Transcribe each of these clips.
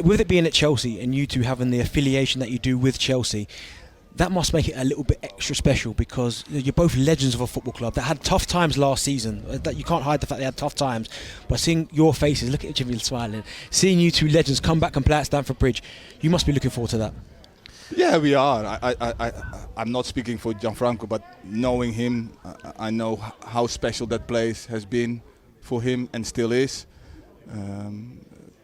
With it being at Chelsea and you two having the affiliation that you do with Chelsea, that must make it a little bit extra special, because you're both legends of a football club that had tough times last season. That you can't hide the fact they had tough times. But seeing your faces, look at Jimmy smiling, seeing you two legends come back and play at Stamford Bridge, you must be looking forward to that. Yeah, we are. I'm not speaking for Gianfranco, but knowing him, I know how special that place has been for him and still is.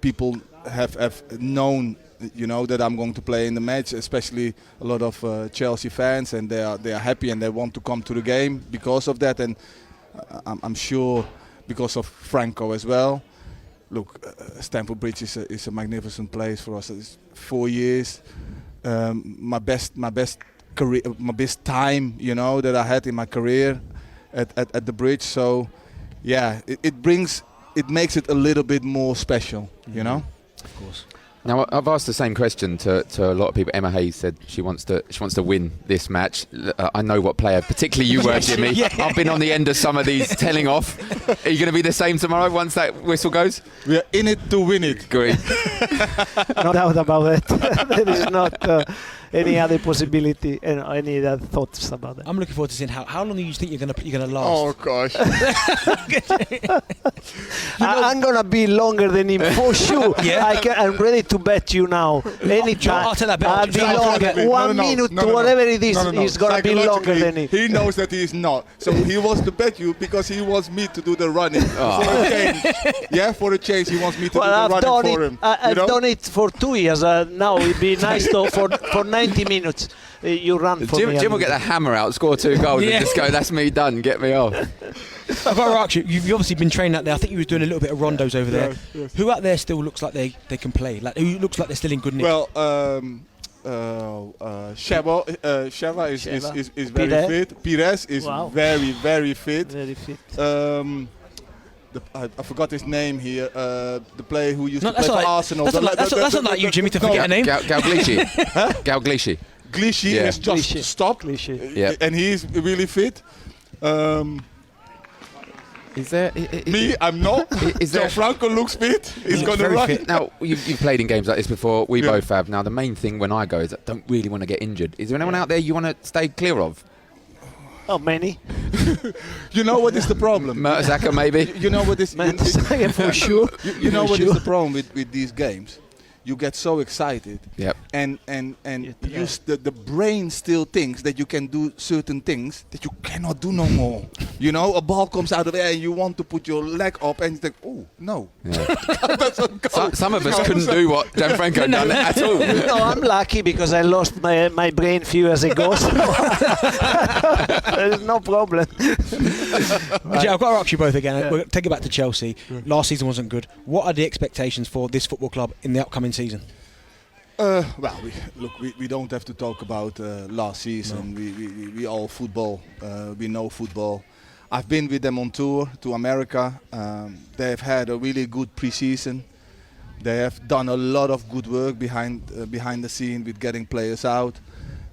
People have known, that I'm going to play in the match, especially a lot of Chelsea fans, and they are happy and they want to come to the game because of that, and I'm sure because of Franco as well. Look, Stamford Bridge is a magnificent place for us. It's 4 years, my best career, my best time, that I had in my career at the Bridge. So, yeah, it makes it a little bit more special, Of course. Now, I've asked the same question to a lot of people. Emma Hayes said she wants to win this match. I know what player, particularly you were, Jimmy. Yeah. I've been on the end of some of these telling off. Are you going to be the same tomorrow once that whistle goes? We are in it to win it. Great. No doubt about it. There is not any other possibility and any other thoughts about it. I'm looking forward to seeing how long do you think you're going to last? Oh gosh. I'm going to be longer than him for sure. Yeah. I'm ready to bet you now. Anytime. I'll be longer. 1 minute to whatever it is, he's going to be longer than him. He knows that he's not. So he wants to bet you because he wants me to do the running. For a change. Yeah, for a change, he wants me to do the running for him. I've done it for 2 years. Now it'd be nice for 90 minutes. You run for me. Jim will get the hammer out, score 2 goals, and just go, that's me done, get me off. I've got to ask you, you've obviously been training out there. I think you were doing a little bit of rondos over there. Yes. Who out there still looks like they can play? Like, who looks like they're still in good nick? Well, Sheva is very fit. Pires is very, very fit. Very fit. I forgot his name here. The player who used to play for Arsenal. That's not like you, Jimmy, to forget a name. Galglici. Galglici. Glici has just stopped, and he's really fit. Is there? Me, I'm not. Gianfranco looks fit. He's going to run. Fit. Now, you've played in games like this before. We both have. Now, the main thing when I go is I don't really want to get injured. Is there anyone out there you want to stay clear of? Oh, many. You know what is the problem? Mertesacker, maybe. You know what is Mertesacker for sure. You know what is the problem with these games? You get so excited, and the brain still thinks that you can do certain things that you cannot do no more. A ball comes out of the air and you want to put your leg up and you think, oh no. Yeah. Some of us couldn't do what Gianfranco done at all. No, I'm lucky because I lost my brain a few years ago. So there's no problem. Right. I've got to ask you both again. We'll take it back to Chelsea. Last season wasn't good. What are the expectations for this football club in the upcoming season? We don't have to talk about last season. No. We all football. We know football. I've been with them on tour to America. They've had a really good pre-season. They have done a lot of good work behind the scene with getting players out.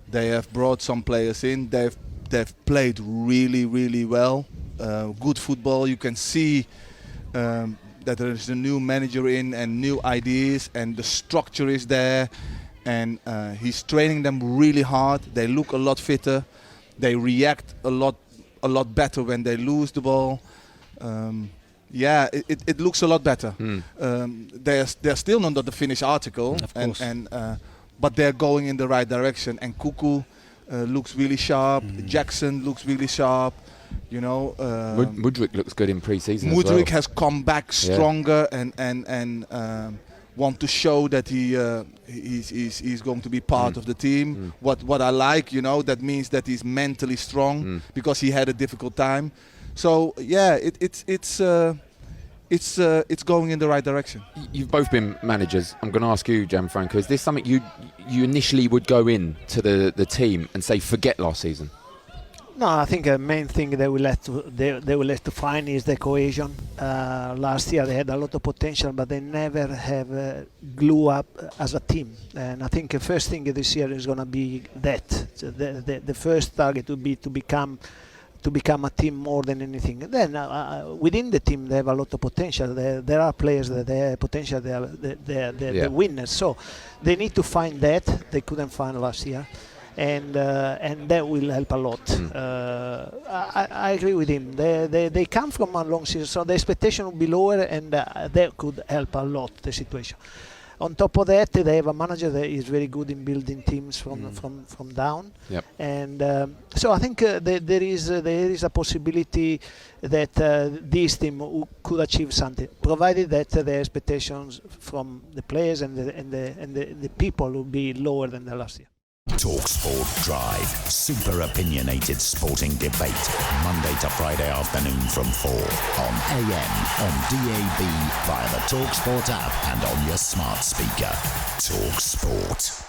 They have brought some players in. They've played really, really well. Good football. You can see that there is a new manager in and new ideas, and the structure is there, and he's training them really hard. They look a lot fitter. They react a lot better when they lose the ball. It looks a lot better. They're still not the finished article, but they're going in the right direction. And Cuckoo looks really sharp. Jackson looks really sharp. Mudryk looks good in pre-season. Mudryk has come back stronger and want to show that he's going to be part of the team. What I like, that means that he's mentally strong because he had a difficult time. So it's going in the right direction. You've both been managers. I'm going to ask you, Gianfranco, is this something you initially would go in to the team and say forget last season? No, I think the main thing they will have to find is the cohesion. Last year they had a lot of potential, but they never have glue up as a team. And I think the first thing this year is going to be that. So the first target would be to become to become a team more than anything. Then within the team they have a lot of potential. There are players that they have potential. They are the winners. So they need to find that they couldn't find last year, and that will help a lot. I agree with him. They come from a long season, so the expectation will be lower, and that could help a lot the situation. On top of that, they have a manager that is very good in building teams from down, and so I think there is a possibility that this team could achieve something, provided that the expectations from the players and the people will be lower than the last year. talkSPORT Drive, super opinionated sporting debate, Monday to Friday afternoon from 4 on AM, on DAB, via the talkSPORT app and on your smart speaker. talkSPORT.